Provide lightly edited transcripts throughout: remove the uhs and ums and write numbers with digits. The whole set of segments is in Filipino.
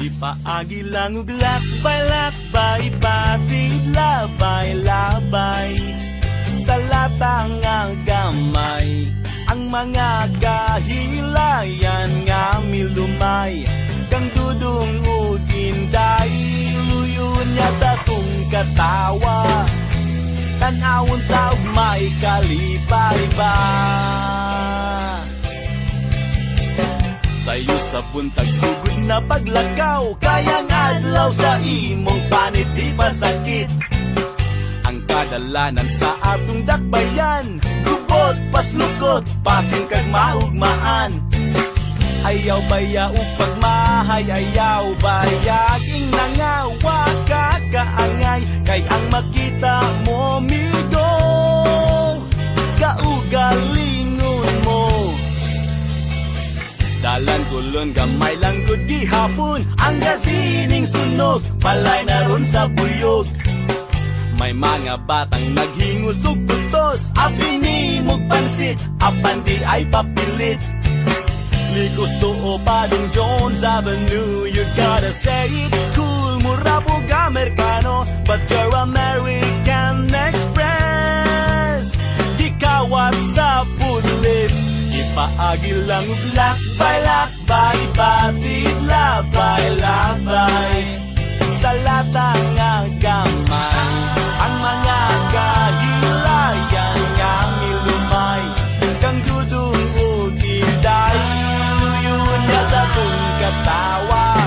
Ipaagi lang ug lakbay-lakbay, batid labay-labay sa latang nga gamay. Ang mga kahilayan nga milumay, kang dudong ug inday, luyon niya sa tung katawa. Tanawon taog may kalipay ba? Sayo sa buntag sugod na paglakaw, kayang adlaw sa imong panit di pasakit. Ang kadalanan sa atong dakbayan, gubot paslukot, pasin kag maugmaan. Ayaw baya ug pagmahay, ayaw bayag ing nangawa kakaangay. Kay ang makita mo migo, kaugalingon mo. Dalan kulon gamay lang gud gihapon, ang gasining sunog palay na ron sa buyog. May mga batang naghingos ug putos, apinimog pansit, apan di ay papilit. Likos tuo Padong Jones Avenue, you gotta say it cool. Mura po Amerikano, but you're American Express. Di kawat sa pulis, ipaagi lang ug lakbay-lakbay, batid labay-labay sa latang nga gamay. Ang mga kahilayan nga milumay, kang dudong ug inday, luyon niya sa tung katawa.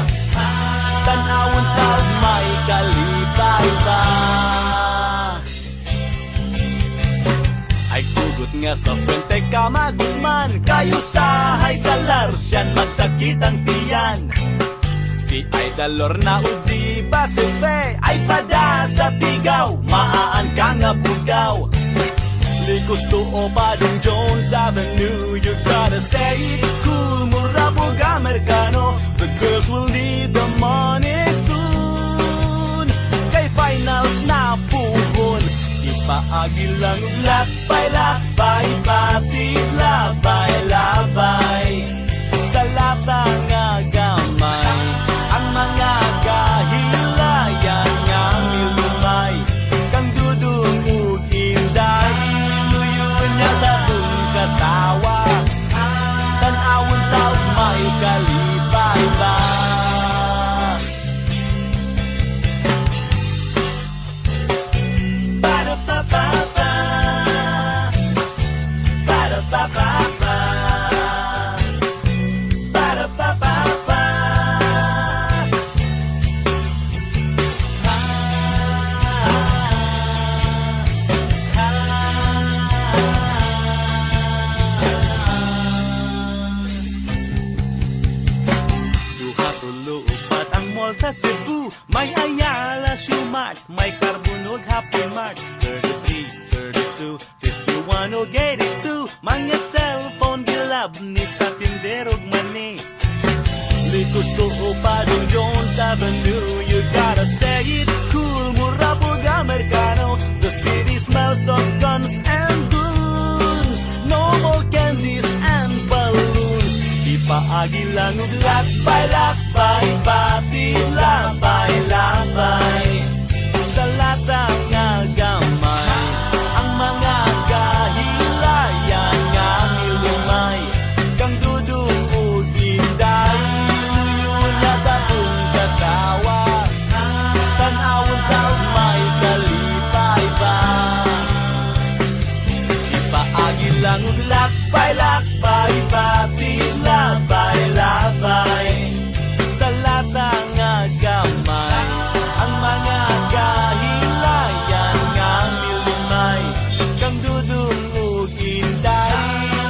Tanawon taog may kalipay ba? Ay tugot nga sa frente ka magugman, kayo sahay sa larsyan magsakit ang tiyan. Si Idalor na udi ba si Fe, ay pada sa tigaw, maaan ka nga bugaw. Likos tuo Padong Jones Avenue, you gotta say it cool. Mura po Amerikano, the girls will need the money soon. Kay finals na puhon, ipaagi lang ug lakbay-lakbay, batid labay-labay sa latang nga gamay. Ang mga kahilayan nga milumay, kang dudong ug inday, luyon niya sa tung katawa. Tanawon taog may kalipay ba? Ba-da-ba-ba-ba, ba-da-ba-ba-ba, ba-da-ba-ba-ba. Sa Cebu, may Ayala, Shumart, may Carbon ug Happy Mart. 33, 32, 51 ug 82, mga cellphone gilab ni sa tinderog mani. Likos tuo Padong Jones Avenue, you gotta say it cool. Mura po Amerikano, the city smells of guns and goons. No more candies and balloons. Ipaagi lang ug lakbay-lakbay, batid labay-labay sa latang nga gamay. Ang mga kahilayan nga milumay, kang dudong ug inday, luyon niya sa tung katawa. Tanawon taog may kalipay ba? Ipaagi lang ug lakbay-lakbay, batid labay-labay sa latang nga gamay. Ang mga kahilayan nga milumay, kang dudong ug inday,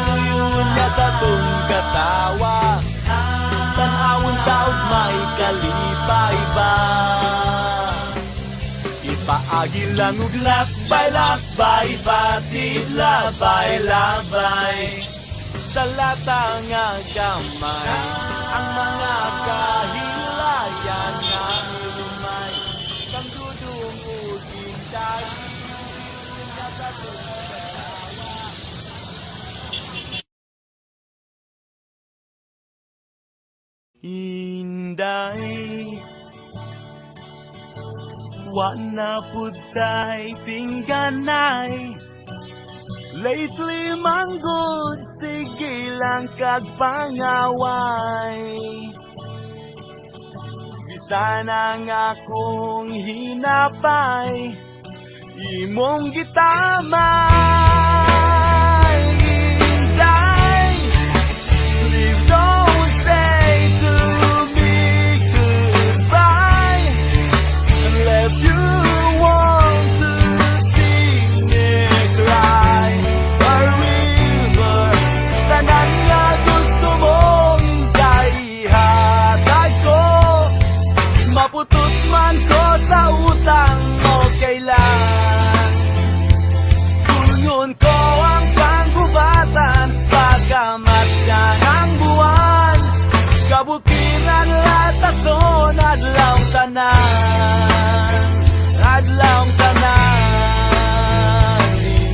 luyon niya sa tung katawa. Tanawon taog may kalipay ba? Ipaagi lang ug lakbay-lakbay, batid labay-labay sa latang nga gamay. Ang mga kahilayan nga milumay, kang dudong ug inday, sa tung katawa. Inday, Wana putay tingganay. Lately manggod, sige lang kag pangaway. Bisan ang akong hinapay, imong gitamay. Inday, please don't say to me goodbye unless you want to see me cry. A river, tanan nga gusto mong ihatag ko. Maputos man ko sa utang, okay lang. Sunyon ko ang panggubatan, pagkamatya ng buwan. Kabukiran latason, adlaw tanan, adlaw tanan.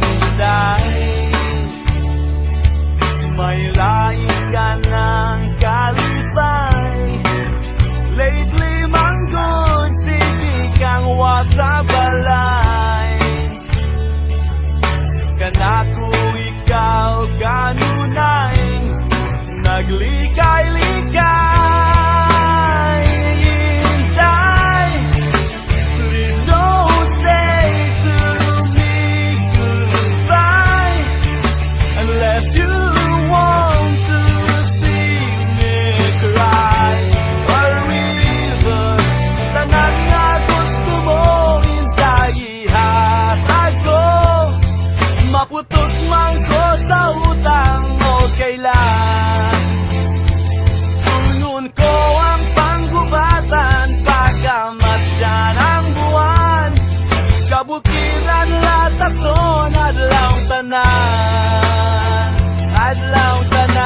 Inday, may lain ka ng kalipay. Lately manggod, sige kang wasa balay. Kanako ikaw ganunay, naglikay-likay. Inday, please don't say to me goodbye unless you want to see me cry. A river, tanan nga gusto mong ihatag ko. Maputos man ko sa utang, okay lang. Sunod ko ang panggubatan, pagkamatya ng buwan. Kabukiran latason, adlaw tanan, adlaw tanan.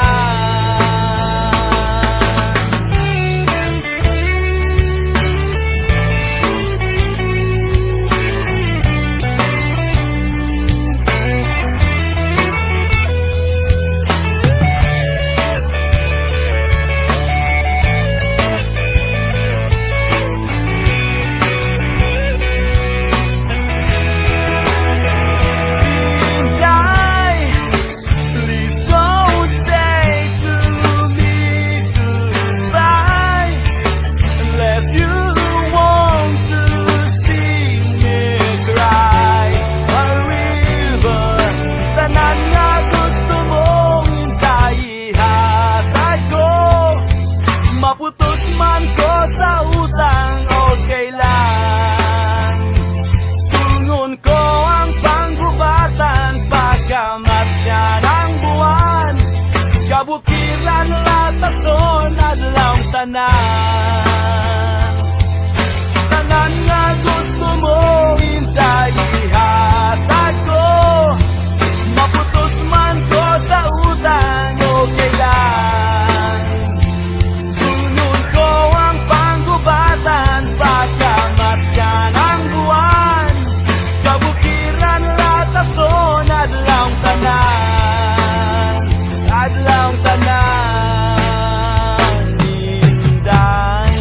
Maputos man ko sa utang, okay lang. Sungon ko ang panggubatan, pagkamatya ng buwan. Kabukiran latason, adlaw tanan. Tanan nga gusto mo, ihatag ko. Maputos man ko sa utang, okay lang. Sunod ko ang panggubatan, pagkamatya ng buwan. Kabukiran latason, adlaw tanan, adlaw tanan. Inday,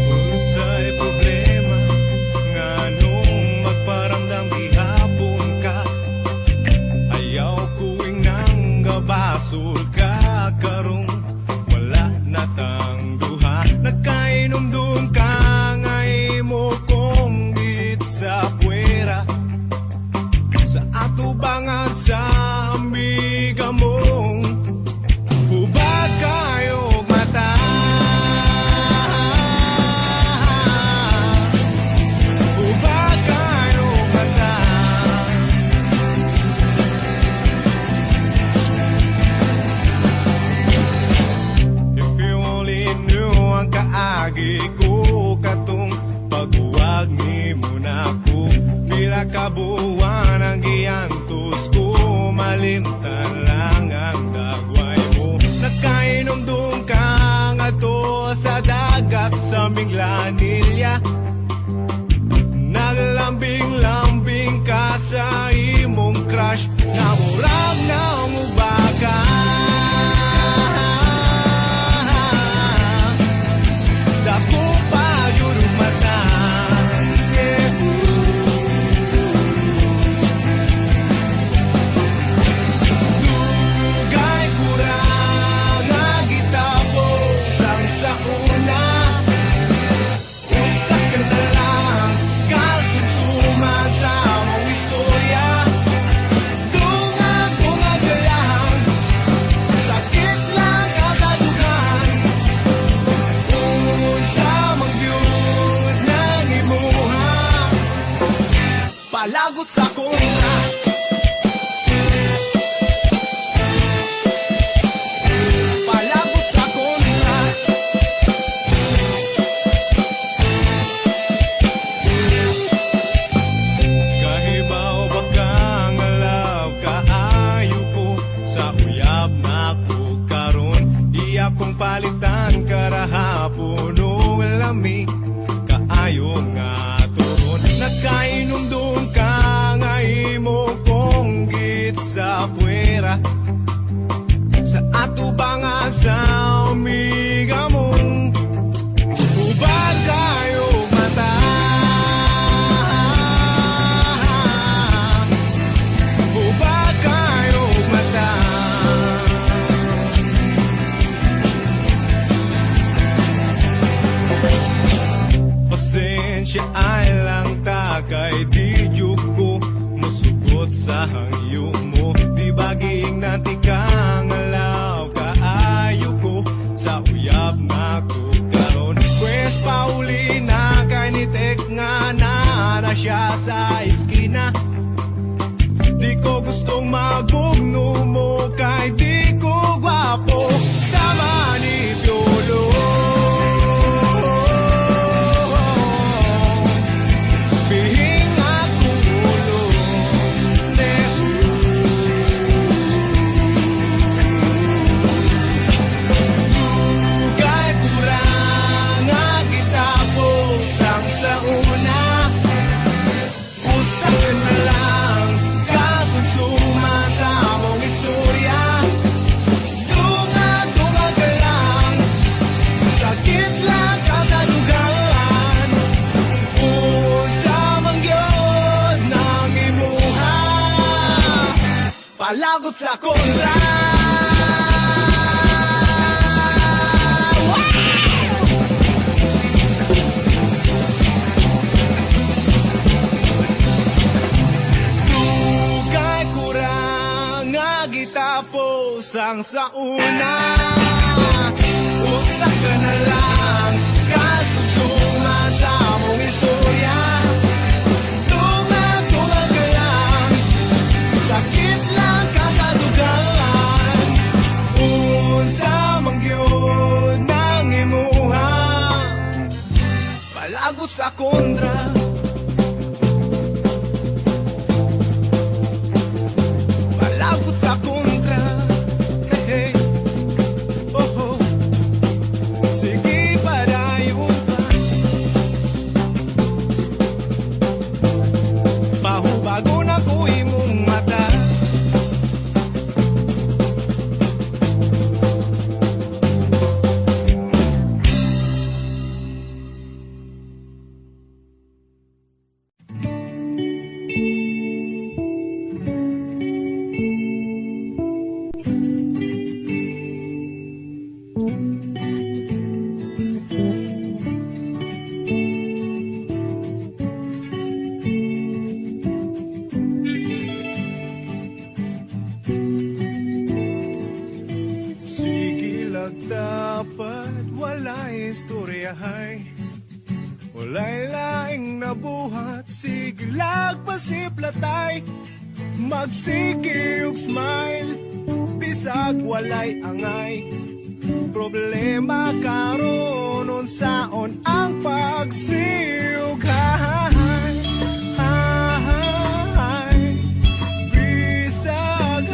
Unsay problema nganong magparamdam gihapon ka? Ayaw kuing nang gabasol ka karong wala na tang duha. Nagkainom-dum ka ngay mo kong git sa puwera. Sa ato bangag sa amiga mong hubag kayo mata. Hubag kayo mata. kalimtan lang ang dagway mo. Nagkainom doon ka nga to sa dagat sa Minglanilya. Naglambing-lambing ka sa imong crush, namurag na umubaka. Dako pa yun mata, dugay kurang nga gitabo sang sa una. Usa ka na lang kasumsuman sa among istorya. Dungag-dungag ka lang, sakit lang kasadugan. Unsa mang yun nang imuha, palagot sa kontra. Palagot sa kontra. Kahibaw ba kang alaw, kaayo ko sa uyab na ko karon. Iya kong palitan karahapon o lami, kaayo nga turon. Nagkainom doon ka nga imo kong git sa puwera, sa atubangan sa umiga mong ubag kayo mata. Ubag kayo mata. Pasensya ay lang ta kay di jud ko musugot sa hangyo mo. Di baging nanti kang alaw, kaayo ko sa uyab na ko karon. Pwes pauli na kay ni text nga na siya sa iskina. Di ko gustong magbugno mo kay di ko gwapo sama ni Piolo. Bihing akong ulo, dugay kurang nga gitapos ang sa una. Usa ka na lang kasumsuman sa among istorya. Dungag-dungag ka lang, sakit lang kasadugan. Usa man gyud nang imuha, palagot sa kontra. Dugay kurang nga gitapos ang sa una. Usa ka na lang kasumsuman sa among istorya. Dungag-dungag ka lang, sakit lang kasadugan. Unsa man gyud nang imuha, palagot sa kontra. Palagot sa kontra. Hey, hey. Oh, oh. Sige padayon pa, pahubago na ko imong mata. Dapat walay istoryahay, walay laing nabuhat. Sige lagpasiplatay, magsige og smile, bisag walay angay. Problema karon unsaon ang pagsiughay. Bisag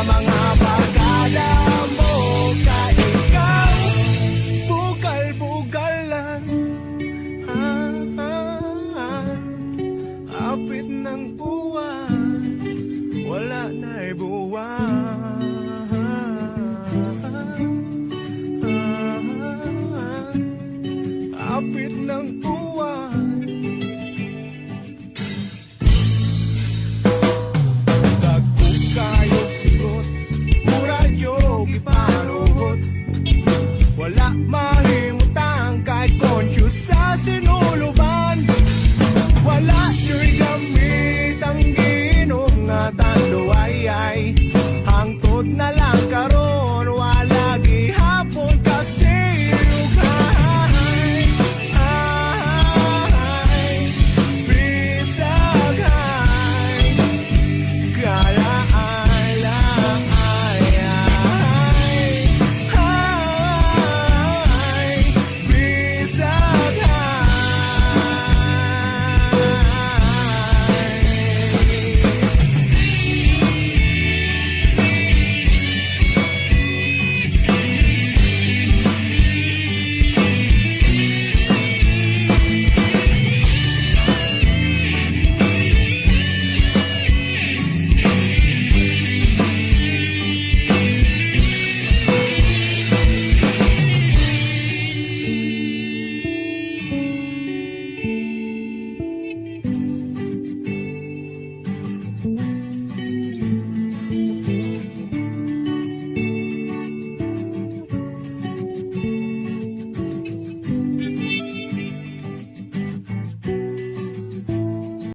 mga barkada mo. Ka ikaw, bugal-bugalan. Hapit ng buwan, wala na'y buwan.